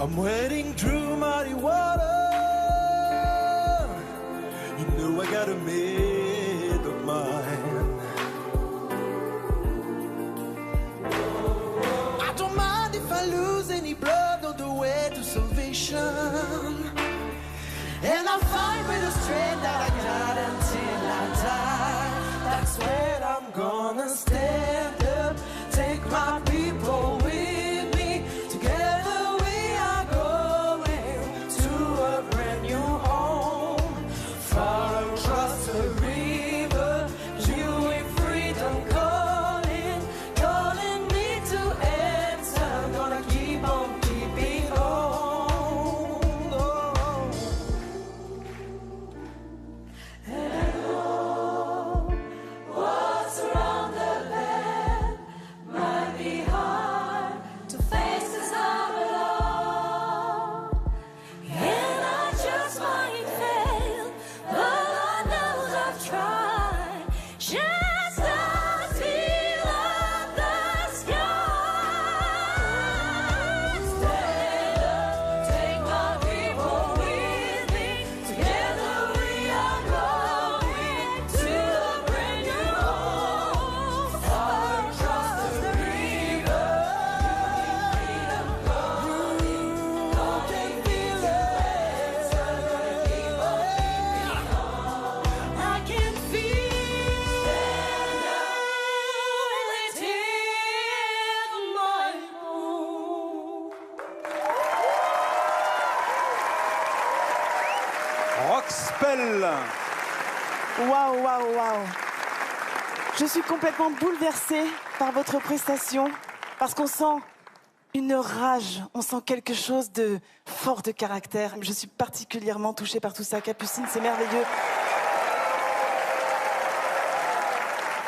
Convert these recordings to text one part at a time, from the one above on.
I'm wading through muddy water. You know I got a mate of mine. I don't mind if I lose any blood on the way to salvation. And I'll fight with the strength that I got until I die. That's when I'm gonna stand up, take my people with me. Together we are going to a brand new home. Far across the river, you in freedom calling, calling me to answer. Gonna keep on keeping on. Oh. Hello, what's around the bend might be hard to face 'cause I'm alone. And I just might fail, but I know I've tried. Just the feel of the sky. Stand up, take my people with me. Together we are going to a brand new home. Far across the river, freedom calling, calling me to answer. Keep on keeping on. I can feel it in my bones. Rockspell. Waouh, waouh, waouh. Je suis complètement bouleversée par votre prestation parce qu'on sent une rage, on sent quelque chose de fort de caractère. Je suis particulièrement touchée par tout ça. Capucine, c'est merveilleux.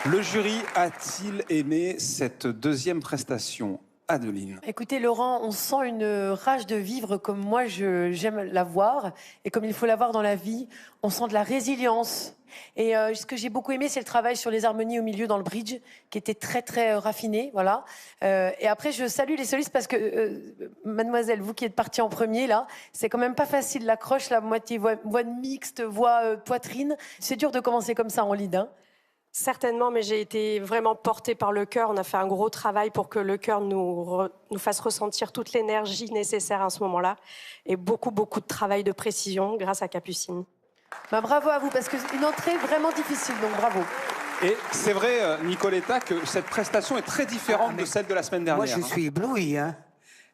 Le jury a-t-il aimé cette deuxième prestation? Adeline. Écoutez Laurent, on sent une rage de vivre comme moi j'aime la voir et comme il faut la voir dans la vie. On sent de la résilience. Et ce que j'ai beaucoup aimé, c'est le travail sur les harmonies au milieu dans le bridge, qui était très très raffiné, voilà. Et après, je salue les solistes parce que mademoiselle, vous qui êtes partie en premier là, c'est quand même pas facile l'accroche, la moitié voix mixte, voix poitrine. C'est dur de commencer comme ça en lead, hein. Certainement, mais j'ai été vraiment portée par le cœur. On a fait un gros travail pour que le cœur nous fasse ressentir toute l'énergie nécessaire à ce moment-là. Et beaucoup, beaucoup de travail de précision grâce à Capucine. Bah, bravo à vous, parce que c'est une entrée vraiment difficile, donc bravo. Et c'est vrai, Nicoletta, que cette prestation est très différente de celle de la semaine dernière. Moi, je suis ébloui, hein,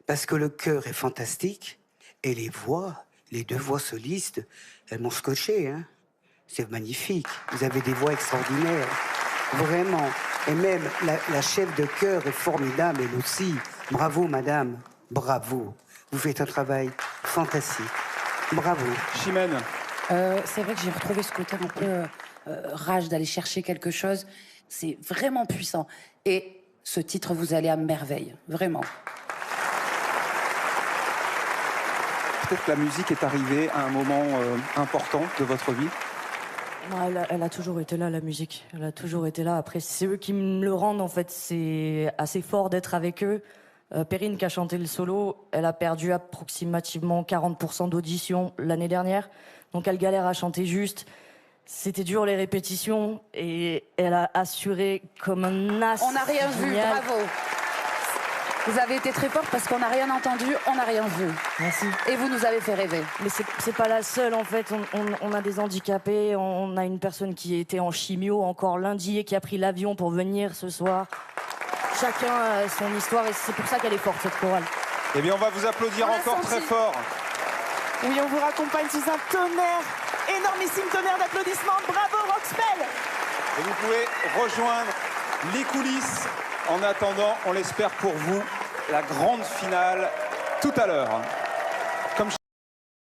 parce que le chœur est fantastique et les voix, les deux voix solistes, elles m'ont scotché, hein. C'est magnifique. Vous avez des voix extraordinaires, vraiment. Et même la chef de chœur est formidable, elle aussi. Bravo, madame. Bravo. Vous faites un travail fantastique. Bravo. Chimène. C'est vrai que j'ai retrouvé ce côté un peu rage d'aller chercher quelque chose. C'est vraiment puissant. Et ce titre, vous allez à merveille. Vraiment. Peut-être que la musique est arrivée à un moment important de votre vie. Elle a toujours été là, la musique. Elle a toujours été là. Après, c'est eux qui me le rendent, en fait. C'est assez fort d'être avec eux. Perrine, qui a chanté le solo, elle a perdu approximativement 40% d'audition l'année dernière. Donc, elle galère à chanter juste. C'était dur, les répétitions. Et elle a assuré comme un as. On n'a rien vu, génial. bravo. Vous avez été très forte parce qu'on n'a rien entendu, on n'a rien vu. Merci. Et vous nous avez fait rêver. Mais c'est pas la seule, en fait. On a des handicapés. On a une personne qui était en chimio encore lundi et qui a pris l'avion pour venir ce soir. Chacun a son histoire et c'est pour ça qu'elle est forte, cette chorale. Eh bien, on va vous applaudir encore très fort. Oui, on vous raccompagne sous un tonnerre, énormissime tonnerre d'applaudissements. Bravo, Rockspell. Et vous pouvez rejoindre les coulisses. En attendant, on l'espère pour vous, la grande finale tout à l'heure.